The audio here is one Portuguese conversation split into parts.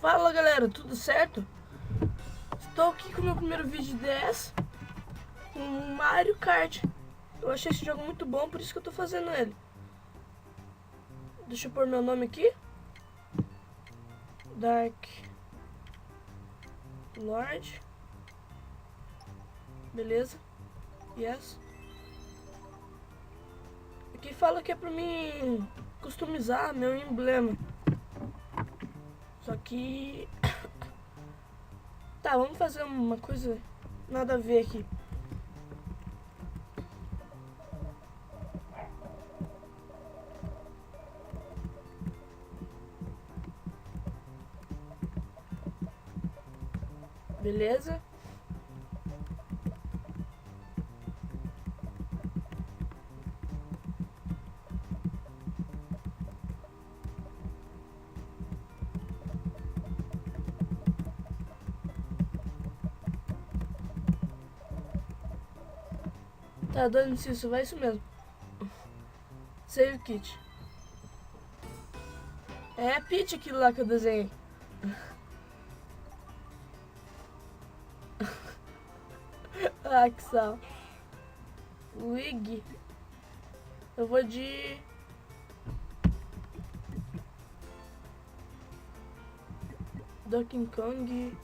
Fala galera, tudo certo? Estou aqui com o meu primeiro vídeo de DS com Mario Kart. Eu achei esse jogo muito bom, por isso que eu tô fazendo ele. Deixa eu pôr meu nome aqui. Dark Lord. Beleza. Yes. Aqui fala que é pra mim customizar meu emblema. Só que... Tá, vamos fazer uma coisa nada a ver aqui. Beleza? Tá dando isso, vai isso mesmo. Save kit. É Peach aquilo lá que eu desenhei. Ah, que sal. Luigi. Eu vou de... Donkey Kong.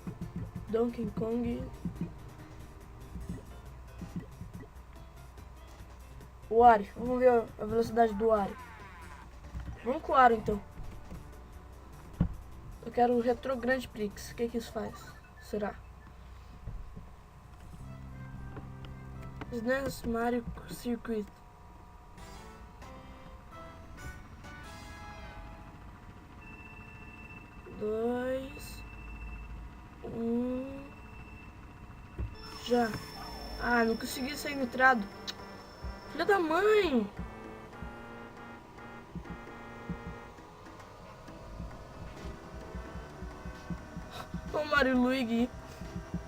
O Wario. Vamos ver a velocidade do Wario. Vamos com o Wario então. Eu quero o Retro Grand Prix. O que isso faz? Será? SNES Mario Circuit. Dois. Já. Ah, não consegui ser entrado. Filha da mãe! Ô Mario Luigi.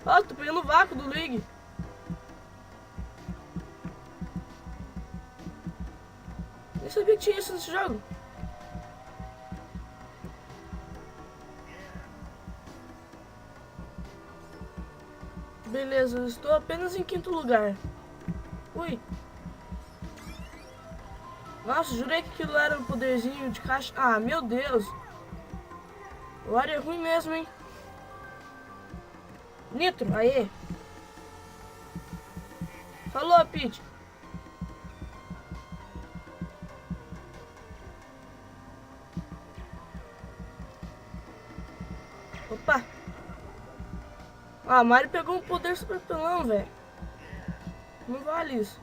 Ó, tô pegando o vácuo do Luigi. Nem sabia que tinha isso nesse jogo. Beleza, eu estou apenas em quinto lugar. Ui. Nossa, jurei que aquilo era um poderzinho de caixa. Ah, meu Deus. O Wario é ruim mesmo, hein? Nitro, aê. Falou, Peach. Opa. Ah, Mario pegou um poder super pelão, velho. Não vale isso.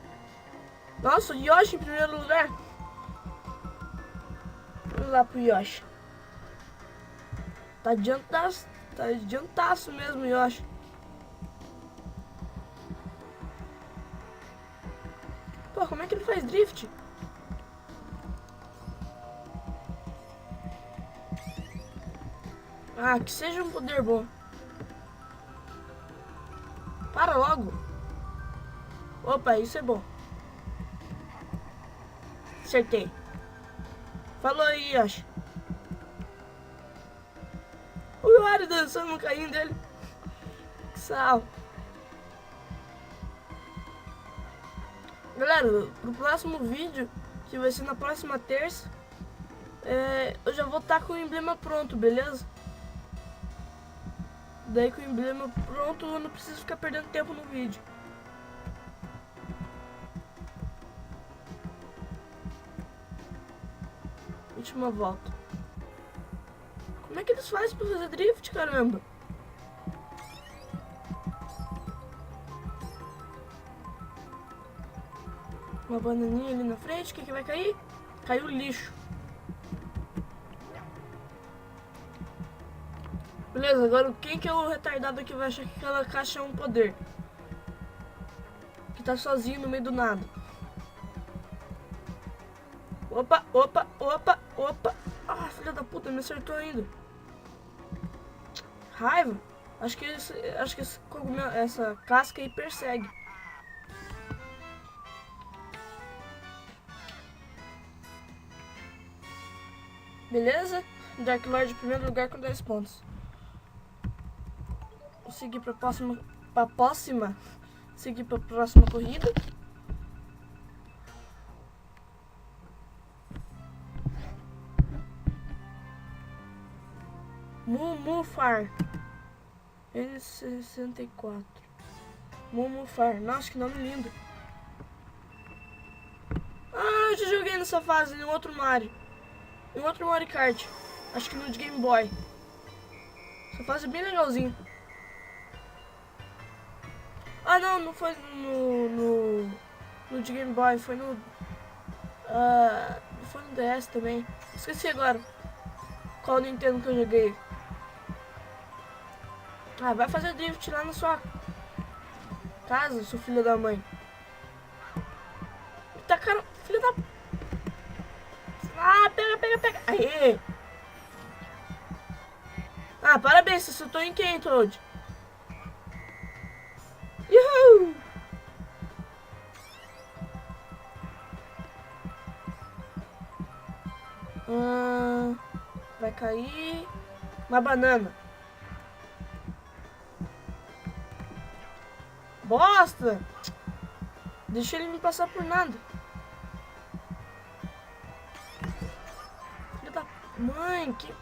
Nossa, o Yoshi em primeiro lugar. Vamos lá pro Yoshi. Tá adiantaço mesmo, Yoshi. Pô, como é que ele faz drift? Ah, que seja um poder bom. Para logo. Opa, isso é bom. Acertei. Falou aí, Yoshi. O Wario dançando no carrinho dele. Que sal. Galera, pro próximo vídeo, que vai ser na próxima terça, eu já vou estar com o emblema pronto, beleza? Daí com o emblema pronto, eu não preciso ficar perdendo tempo no vídeo. Última volta. Como é que eles fazem pra fazer drift, caramba? Uma bananinha ali na frente, o que vai cair? Caiu lixo. Beleza, agora quem que é o retardado que vai achar que aquela caixa é um poder? Que tá sozinho no meio do nada. Opa, opa, opa, opa. Ah, filha da puta, me acertou ainda. Raiva. Acho que essa casca aí persegue. Beleza? Dark Lord em primeiro lugar com 10 pontos. seguir pra próxima. Seguir pra próxima corrida. Mumufar. N64. Mumufar. Nossa, que nome lindo. Ah, eu já joguei nessa fase em outro Mario. Em outro Mario Kart. Acho que no de Game Boy. Essa fase é bem legalzinha. Ah, não, não foi no de Game Boy, foi no... foi no DS também. Esqueci agora qual Nintendo que eu joguei. Ah, vai fazer drift lá na sua casa, seu filho da mãe. Tá cara, filho da... Ah, pega. Aê! Ah, parabéns, você soltou em quem, Toad? Uhul! Vai cair uma banana. Bosta! Deixa ele me passar por nada. Filho da mãe, que...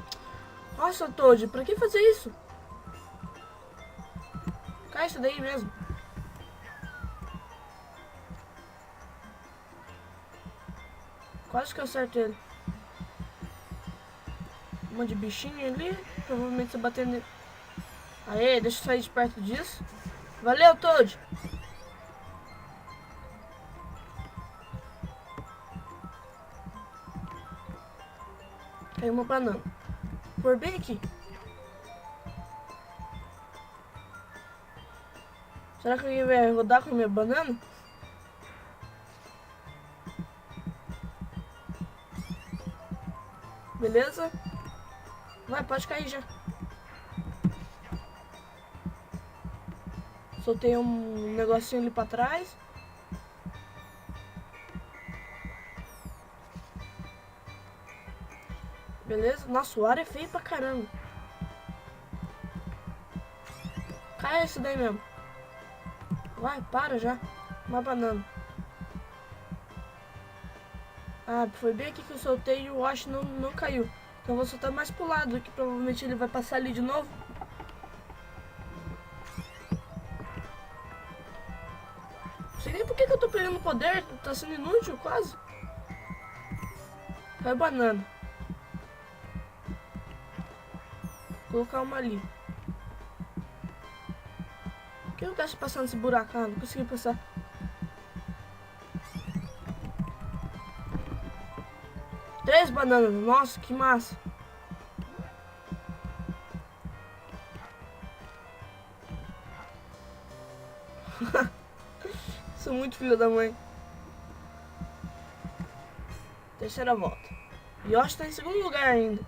Nossa, Toad, pra que fazer isso? Cai isso daí mesmo. Quase que eu acerto ele. Um monte de bichinho ali. Provavelmente você batendo nele. Aê, deixa eu sair de perto disso. Valeu, Toad. Caiu uma banana. Por bem aqui. Será que alguém vai rodar com a minha banana? Beleza? Vai, pode cair já. Soltei um negocinho ali pra trás. Beleza? Nossa, o ar é feio pra caramba. Cai esse daí mesmo. Vai, para já. Uma banana. Ah, foi bem aqui que eu soltei e o Wash não caiu. Então eu vou soltar mais pro lado, que provavelmente ele vai passar ali de novo. Não sei nem por que eu tô perdendo poder, tá sendo inútil quase. Caiu banana. Vou colocar uma ali. Por que eu tá passando esse buraco? Ah, não consegui passar. Três bananas, nossa, que massa. Sou muito filho da mãe. Terceira volta. Yoshi tá em segundo lugar ainda.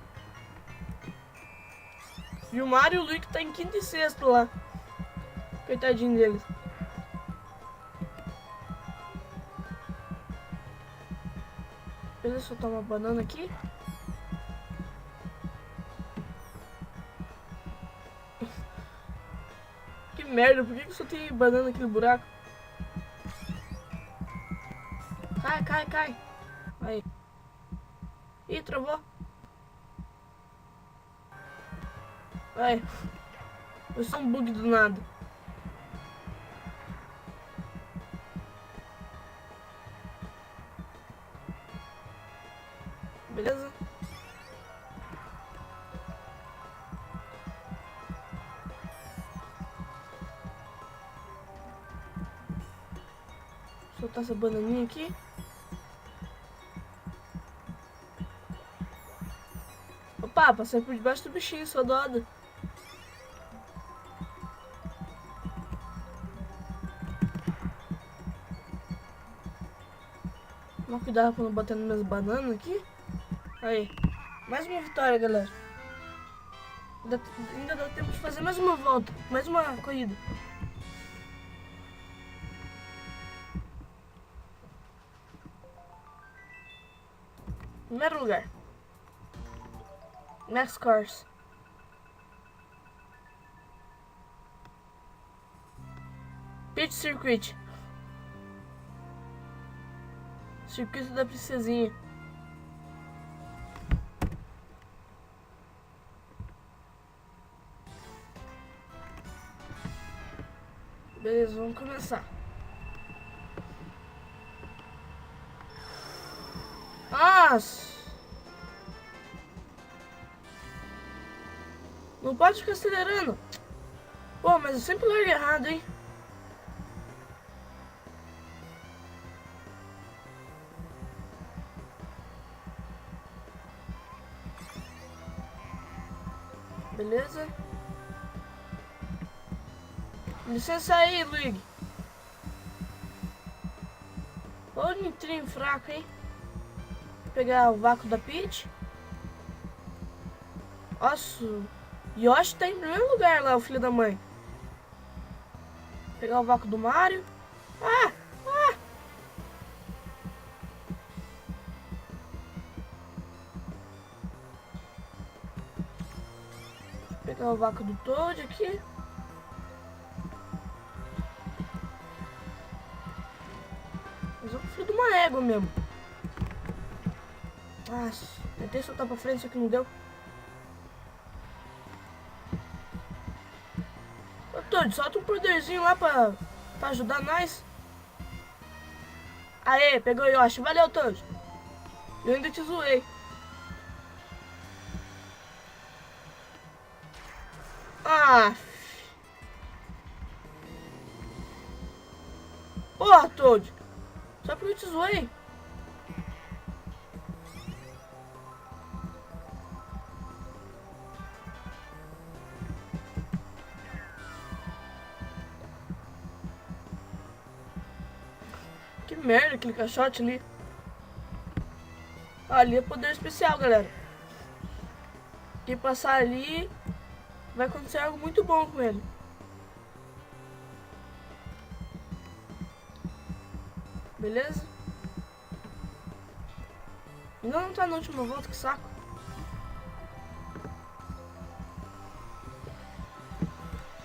E o Mario e o Luigi tá em quinto e sexto lá. Coitadinho deles. Beleza, soltar uma banana aqui. Que merda, por que eu soltei banana aqui no buraco? Cai. Aí. Ih, travou. Vai. Foi só um bug do nada. Beleza? Soltar essa bananinha aqui. Opa, passei por debaixo do bichinho, só doda. Toma cuidado quando bater nas minhas bananas aqui. Aí. Mais uma vitória, galera. Ainda dá tempo de fazer mais uma volta. Mais uma corrida. Primeiro lugar. Max Cars. Peach Circuit. Circuito da princesinha. Beleza, vamos começar. Nossa! Não pode ficar acelerando. Pô, mas eu sempre largo errado, hein? Beleza? Licença aí, Luigi. Olha o nitrinho fraco, hein? Vou pegar o vácuo da Peach. Nossa, Yoshi tá em primeiro lugar lá, o filho da mãe. Vou pegar o vácuo do Mario. Ah! Ah! Vou pegar o vácuo do Toad aqui. Mas é um filho de uma égua mesmo. Nossa, tentei soltar pra frente, só que não deu. Ô Toad, solta um poderzinho lá pra ajudar nós. Aê, pegou o Yoshi. Valeu, Toad. Eu ainda te zoei. Ah. Porra, Toad. Só porque eu te zoei. Que merda aquele caixote ali. Ali é poder especial, galera. Quem passar ali vai acontecer algo muito bom com ele. Beleza? Não tá na última volta, que saco.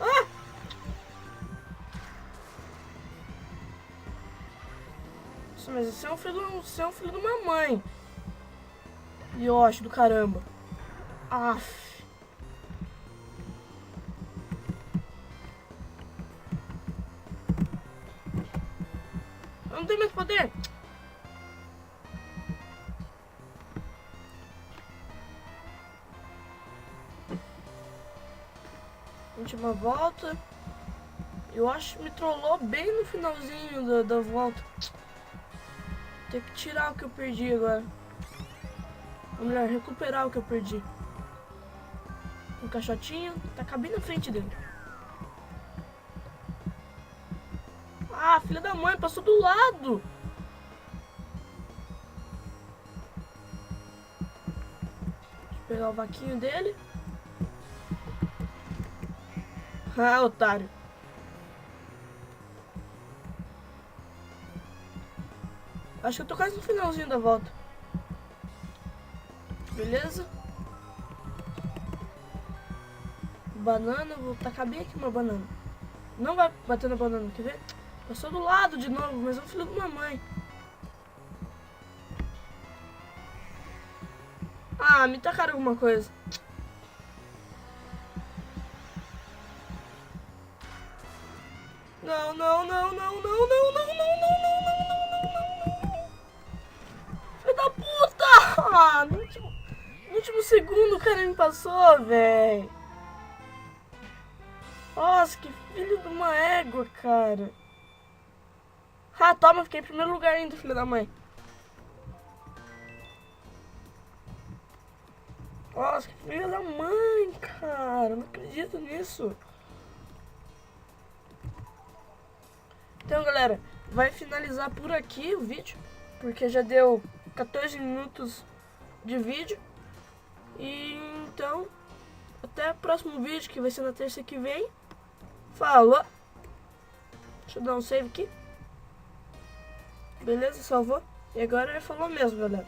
Ah! Nossa, mas você é um filho de uma mãe. Yoshi do caramba. Aff. Eu não tenho mais poder. Última volta. Eu acho que me trollou bem no finalzinho da volta. Tem que tirar o que eu perdi agora. Ou melhor, recuperar o que eu perdi. Um caixotinho. Tá bem na frente dele. Ah, filha da mãe, passou do lado. Deixa eu pegar o vaquinho dele. Ah, otário. Acho que eu tô quase no finalzinho da volta. Beleza? Banana, vou tacar bem aqui uma banana. Não vai bater na banana, quer ver? Passou do lado de novo, mas é um filho de uma mãe. Ah, me tacaram alguma coisa. Não, não, não, não, não, não, não, não, não, não, não, não. Filho da puta! Ah, no último segundo o cara me passou, velho. Nossa, que filho de uma égua, cara. Ah, toma, fiquei em primeiro lugar ainda, filho da mãe. Nossa, que filho da mãe, cara. Não acredito nisso. Então, galera, vai finalizar por aqui o vídeo. Porque já deu 14 minutos de vídeo. E então, até o próximo vídeo, que vai ser na terça que vem. Falou! Deixa eu dar um save aqui. Beleza, salvou. E agora falou mesmo, galera.